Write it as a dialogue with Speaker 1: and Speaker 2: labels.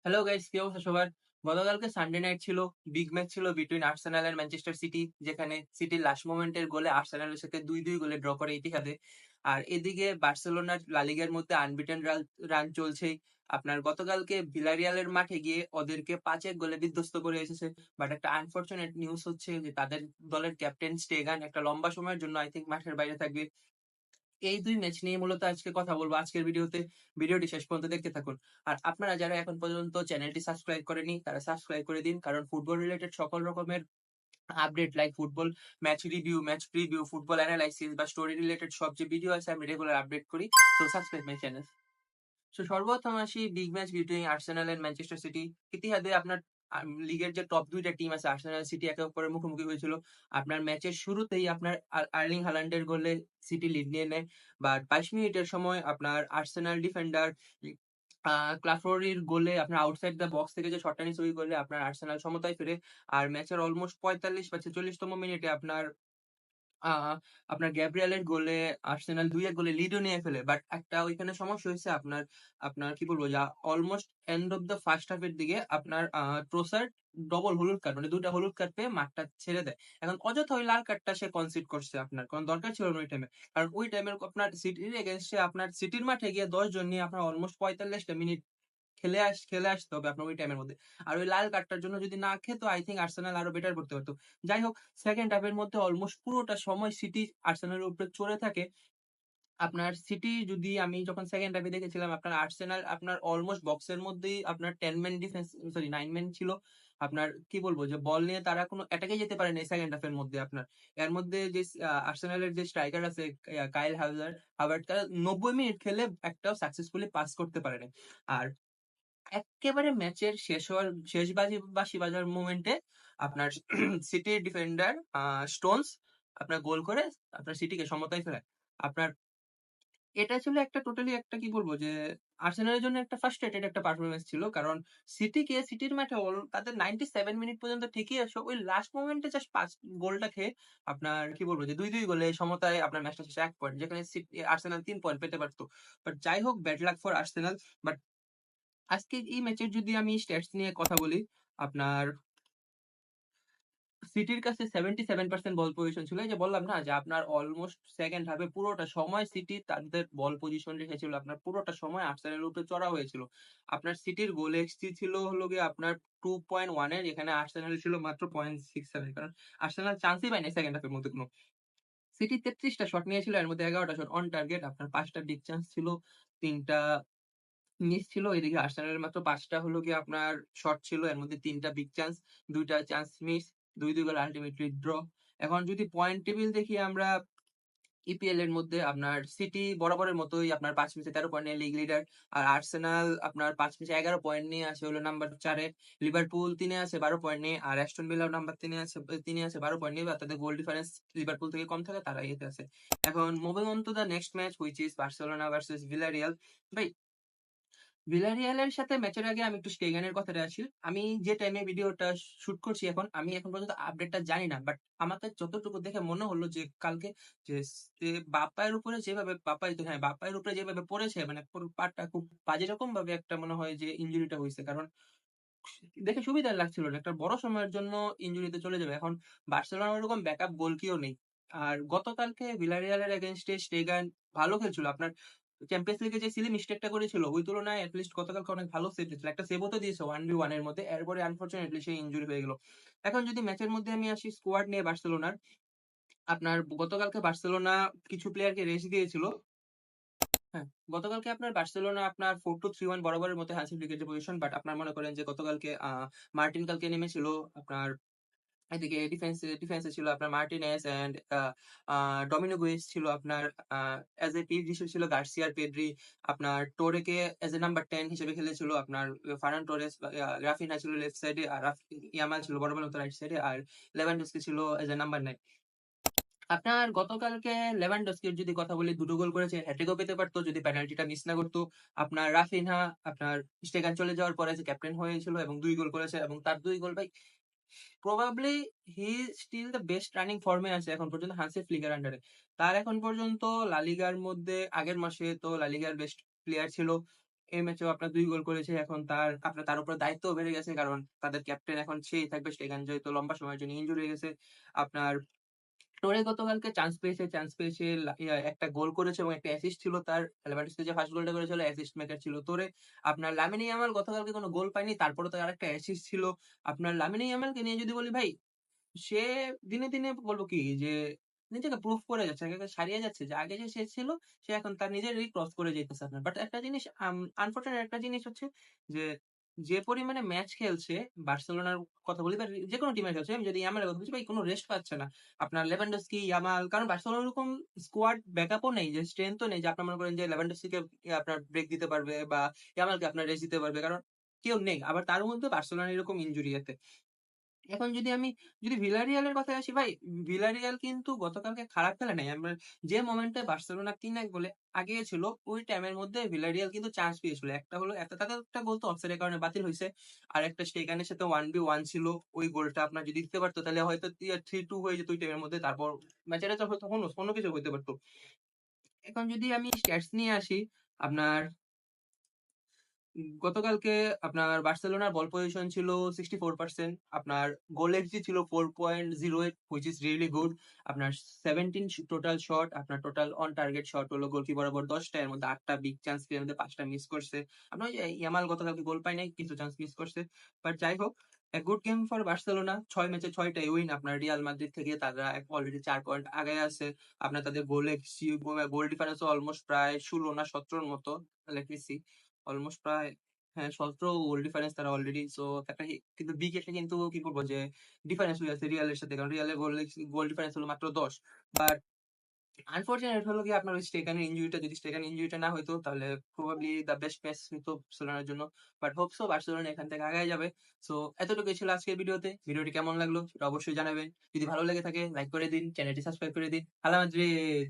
Speaker 1: Hello guys, কি অবস্থা সবার? গতকালকে সানডে নাইট ছিল, বিগ ম্যাচ ছিল between Arsenal and Manchester City, যেখানে সিটির লাস্ট মোমেন্টের গোলে আর্সেনালের সাথে ২-২ গোলে ড্র করে ইতিহাদে। আর এদিকে বার্সেলোনার লা লিগার মধ্যে আনবিটেন রান চলছেই। আপনার গতকালকে ভিলারিয়ালের মাঠে গিয়ে ওদেরকে ৫-১ গোলে বিধ্বস্ত করে এসেছে। বাট একটা আনফরচুনেট নিউজ হচ্ছে যে তাদের দলের ক্যাপ্টেন স্টেগান একটা লম্বা সময়ের জন্য আই থিংক মাঠের বাইরে থাকবে। এই ২ ম্যাচ নিয়ে মূলত আজকে কথা বলবো আজকের ভিডিওতে। ভিডিওটি শেষ পর্যন্ত দেখতে থাকুন। আর আপনারা যারা এখন পর্যন্ত চ্যানেলটি সাবস্ক্রাইব করেনি তারা সাবস্ক্রাইব করে দিন। কারণ ফুটবল রিলেটেড সকল রকমের update like football match review, match preview, football analysis বা স্টোরি রিলেটেড সব যে ভিডিও আছে আমি রেগুলার আপডেট করি। So subscribe my channel. So সর্বপ্রথম আসি big match between Arsenal and Manchester City. ইতিহাদে আপনার লিগের যে টপ ২ টা টিম আছে আর্সেনাল সিটি একে অপরের মুখোমুখি হয়েছিল। আপনার ম্যাচের শুরুতেই আপনার আর্লিং হাল্যান্ডের গোলে সিটি লিড নিয়ে নেয়। বাট ২২ মিনিটের সময় আপনার আর্সেনাল ডিফেন্ডার ক্লাফোরির গোলে আপনার আউটসাইড দ্য বক্স থেকে যে শটটা নিছে ওই গোলে আপনার আর্সেনাল সমতায় ফেরে। আর ম্যাচের অলমোস্ট ৪৫ বা ৪৬ তম মিনিটে আ আপনার গ্যাব্রিয়েলের গোলে আর্সেনাল ২-১ গোলে লিডও নিয়ে ফেলে। বাট একটা ওইখানে সমস্যা হইছে আপনার আপনার কি বলবো যে almost end of the first half এর দিকে আপনার ট্রোসার্ড ডবল হলুদ কার্ড মানে ২ টা হলুদ কার্ড পেয়ে মাঠটা ছেড়ে দেয়। এখন অযথা ওই লাল কার্ডটা সে কনসিড করছে আপনার। কারণ দরকার ছিল না ওই টাইমে। কারণ ওই টাইমে আপনার সিটির এগেইনস্টে আপনার সিটির মাঠে গিয়ে ১০ জন নিয়ে আপনার অলমোস্ট ৪৫ টা মিনিট খেলে আসতে হবে আপনার ওই টাইমের মধ্যে। আর ওই লাল কার্ডটার জন্য যদি না খেত আই থিংক আর্সেনাল আরো বেটার করতে পারত। যাই হোক, সেকেন্ড হাফ এর মধ্যে অলমোস্ট পুরোটা সময় সিটি আর্সেনালের উপরে চড়ে থাকে। আপনার সিটি যদি আমি যখন সেকেন্ড হাফে দেখেছিলাম আপনার আর্সেনাল আপনার অলমোস্ট বক্সের মধ্যেই আপনার 10 ম্যান ডিফেন্স সরি 9 ম্যান ছিল। আপনার কি বলবো যে বল নিয়ে তারা কোনো অ্যাটাকে যেতে পারেনি সেকেন্ড হাফ এর মধ্যে আপনার। এর মধ্যে যে আর্সেনালের যে স্ট্রাইকার আছে কাইল হাভার্ড তারা ৯০ মিনিট খেলে একটাও সাকসেসফুলি পাস করতে পারেনি। আর এক্কেবারে ম্যাচের শেষ বাঁশি বাজার মোমেন্টে আপনার সিটির ডিফেন্ডার স্টোনস আপনার গোল করে আপনার সিটিকে সমতায় ফেরায়। আপনার এটা ছিল একটা টোটালি একটা কি বলবো যে আর্সেনালের জন্য একটা ফ্রাস্ট্রেটেড একটা পারফরম্যান্স ছিল। কারণ সিটির মাঠে তাদের ৯৭ মিনিট পর্যন্ত ঠিকই আছে। ওই লাস্ট মোমেন্টে জাস্ট গোলটা খেয়ে আপনার কি বলবো যে ২-২ গোলে সমতায় আপনার ম্যাচটা শেষে ১ পয়েন্ট। যেখানে আর্সেনাল ৩ পয়েন্ট পেতে পারত। বাট যাই হোক, bad luck for Arsenal. But আজকে এই ম্যাচের যদি আমি স্ট্যাটস নিয়ে কথা বলি, আপনার সিটির কাছে 77% বল পজিশন ছিল। এই যে বললাম না যে আপনার অলমোস্ট সেকেন্ড হাফে পুরোটা সময় সিটি তাদের বল পজিশন রেখেছিল। আপনার পুরোটা সময় আর্সেনালের উপরে চড়া হয়েছিল। আপনার সিটির গোল এক্সজি ছিল হলো গিয়ে আপনার 2.1 এর, এখানে আর্সেনাল ছিল মাত্র 0.67। কারণ আর্সেনাল চান্সই পায়নি সেকেন্ড হাফের মধ্যে কোনো। সিটি ৩৩ টা শট নিয়েছিল, এর মধ্যে ১১ টা শট অন টার্গেট। আপনার ৫ টা বিগ চান্স ছিল, ৩ টা মিস ছিল। এদিকে আর্সেনালের মাত্র ৫ টা হলো গিয়ে আপনার শট ছিল। এর মধ্যে ৩ টা বিগ চান্স, ২ টা চান্স মিস, ২-২ গোলে আল্টিমেটলি ড্র। এখন যদি পয়েন্ট টেবিল দেখি আমরা ইপিএল এর মধ্যে আপনার সিটি বরাবরের মতোই আপনার ৫ ম্যাচে ১৩ পয়েন্ট নিয়ে লিগ লিডার। আর আর্সেনাল আপনার ৫ ম্যাচে ১১ পয়েন্ট নিয়ে আছে হলো নাম্বার ৪ এ। লিভারপুল ৩ এ আছে ১২ পয়েন্ট নিয়ে। আর অ্যাস্টন ভিলাও নাম্বার ৩ এ আছে ১২ পয়েন্ট নিয়ে। আর তাদের গোল ডিফারেন্স লিভারপুল থেকে কম থাকে, তারা ইয়েতে আছে। এখন moving on to the next match which is Barcelona versus ভিলারিয়াল। ভাই, ভিলারিয়ালের সাথে ম্যাচের আগে আমি একটু স্টেগানের কথাটা আসি। আমি যে টাইমে ভিডিওটা শুট করছি এখন, আমি এখন পর্যন্ত আপডেটটা জানি না। বাট আমাকে যতটুকু দেখে মনে হলো যে কালকে যে বাপ্পায়ের উপরে যেভাবে বাপ্পায়ের উপরে যেভাবে পড়েছে মানে পুরো পাটা খুব বাজে রকম ভাবে একটা মনে হয় যে ইনজুরিটা হইছে। কারণ দেখে সুবিধা লাগছিল না। একটা বড় সময়ের জন্য ইনজুরিতে চলে যাবে। এখন বার্সেলোনার ওরকম ব্যাকআপ গোলকিও নেই। আর গতকালকে ভিলারিয়ালের এগেইনস্টে স্টেগান ভালো খেলছিল। আপনার চ্যাম্পিয়ন্স লিগে যে সিলি মিস্টেকটা করেছিল ওই তুলনায় এট লিস্ট গতকালকে অনেক ভালো সেভ দিয়েছিল। একটা সেভও তো দিয়েছে 1v1 এর মধ্যে। এরপরে আনফরচুনেটলি সে ইনজুরি হয়ে গেল। এখন যদি ম্যাচের মধ্যে আমি আসি স্কোয়াড নিয়ে বার্সেলোনার, আপনার গতকালকে বার্সেলোনা কিছু প্লেয়ারকে রেস্ট দিয়েছিল। হ্যাঁ, গতকালকে আপনার বার্সেলোনা আপনার 4-2-3-1 বরাবরের মতো হ্যান্সি ফ্লিকের যে পজিশন। বাট আপনার মনে করেন যে গতকালকে মার্টিন কালকে নেমেছিল আপনার এদিকে ডিফেন্সে ছিল আপনার মার্টিনেজ অ্যান্ড ডমিনো গুইজ ছিল আপনার অ্যাজ এ পিভি ছিল গার্সিয়া আর পেদ্রি। আপনার টোরেকে অ্যাজ এ নাম্বার 10 হিসেবে খেলেছিল আপনার ফারান টোরেস। রাফিনা ছিল লেফট সাইডে আর ইয়ামাল ছিল বরাবর মতো রাইট সাইডে। আর লেভানডস্কি ছিল অ্যাজ এ নাম্বার 9। আপনার গতকালকে লেভানডস্কির যদি কথা বলি, ২ টো গোল করেছে, হ্যাট্রিকও পেতে পারত যদি পেনাল্টিটা মিস না করত। আপনার রাফিনহা আপনার স্টেগান চলে যাওয়ার পরে যে ক্যাপ্টেন হয়েছিল এবং ২ গোল করেছে এবং তার ২ গোল ভাই probably he still the best running ফর্মে আছে এখন পর্যন্ত হান্সি ফ্লিকের আন্ডারে। তার এখন পর্যন্ত লা লিগার মধ্যে আগের মাসে তো লা লিগার বেস্ট প্লেয়ার ছিল। এই ম্যাচেও আপনার ২ গোল করেছে। এখন তার উপর দায়িত্বও বেড়ে গেছে। কারণ তাদের ক্যাপ্টেন এখন সেই থাকবে। স্টেগান যেহেতু লম্বা সময়ের জন্য ইনজুরি হয়ে গেছে। আপনার টোরে গতকালকে চান্স পেয়েছে একটা গোল করেছে এবং একটা অ্যাসিস্ট ছিল তার। লেভানডস্কি যে ফার্স্ট গোলটা করেছিল অ্যাসিস্ট মেকার ছিল তোরে। আপনার লামিনে ইয়ামাল গতকালকে কোনো গোল পায়নি। তারপরেও তার আরেকটা অ্যাসিস্ট ছিল। আপনার লামিনে ইয়ামালকে নিয়ে যদি বলি ভাই, সে দিনে বলবো কি যে নিজেকে প্রুভ করে যাচ্ছে, আগে ছাড়িয়ে যাচ্ছে যে আগে যে সে ছিল সে এখন তার নিজেরই ক্রস করে যাইতেছে আপনার। বাট একটা জিনিস আনফরচুনেট একটা জিনিস হচ্ছে যে, যে পরিমাণে ম্যাচ খেলছে বার্সেলোনার কথা বলি বা যেকোনো টিমের খেলছে, আমি যদি ইয়ামালের কথা বলছি ভাই কোনো রেস্ট পাচ্ছে না। আপনার লেভানডস্কি, ইয়ামাল কারণ বার্সেলোনার ওরকম স্কোয়াড ব্যাকআপও নেই যে স্ট্রেংথও নেই যে আপনার মনে করেন যে লেভানডস্কিকে আপনার ব্রেক দিতে পারবে বা ইয়ামালকে আপনার রেস্ট দিতে পারবে। কারণ কেউ নেই। আবার তার মধ্যে বার্সেলোনার এরকম ইনজুরি এতে। এখন যদি ভিলারিয়ালের কথায় আসি ভাই, ভিলারিয়াল কিন্তু গতকালকে খারাপ খেলে নাই। আমরা যে মোমেন্টে বার্সেলোনা ৩-১ গোলে আগিয়ে ছিল, ওই টাইমের মধ্যে ভিলারিয়াল কিন্তু চান্স পেয়েছিল। একটা হলো তাদের একটা গোল তো অফসাইডের কারণে বাতিল হইছে। আরেকটা স্টেগানের সাথে 1v1 ছিল। ওই গোলটা আপনার যদি দিতে পারতো তাহলে হয়তো 3-2 হয়ে যেত ওই টাইমের মধ্যে। তারপর ম্যাচের রেজাল্ট হয়তো অন্য কিছু হইতে পারতো। এখন যদি আমি স্ট্যাটস নিয়ে আসি, আপনার গতকালকে আপনার বার্সেলোনার বল পজিশন ছিল 64%, আপনার গোল এক্সজি ছিল 4.08 হুইচ ইজ রিয়েলি গুড। আপনার 17 টোটাল শট, আপনার টোটাল অন টার্গেট শট হলো গোলকি বরাবর 10টা, এর মধ্যে 8টা বিগ চান্স এর মধ্যে 5টা মিস করছে। আপনার ওই যে ইয়ামাল গতকালকে গোল পায় নাই, কিছু চান্স মিস করছে। বাট যাই হোক, a good game for Barcelona. 6 ম্যাচে 6টাই উইন। আপনার রিয়াল মাদ্রিদ থেকে তারা অলরেডি 4 পয়েন্ট আগায় আছে। আপনার তাদের গোল এক্সজি, গোল ডিফারেন্সও অলমোস্ট প্রায় 16 না 17 এর মতো। লেট মি সি, অলমোস্ট প্রায় হ্যাঁ, ১৭ গোল ডিফারেন্স তারা অলরেডি। সো একটা কিন্তু বিগ একটা কিন্তু কি বলবো যে ডিফারেন্স হয়ে আছে রিয়ালের সাথে। কারণ রিয়ালের গোল ডিফারেন্স হলো মাত্র ১০। বাট আনফরচুনেট হলো গিয়ে আপনার ওই স্টেগানের ইনজুরিটা, যদি স্টেগান ইনজুরিটা না হইতো তাহলে প্রবাবলি দ্য বেস্ট ম্যাচ হইতো বার্সেলোনার জন্য। বাট হোপ সো বার্সেলোনা এখান থেকে আগায় যাবে। সো এতটুকুই ছিল আজকের ভিডিওতে। ভিডিওটি কেমন লাগলো সেটা অবশ্যই জানাবেন। যদি ভালো লেগে থাকে লাইক করে দিন, চ্যানেলটি সাবস্ক্রাইব করে দিন। আল্লাহ মাদ্রিদ।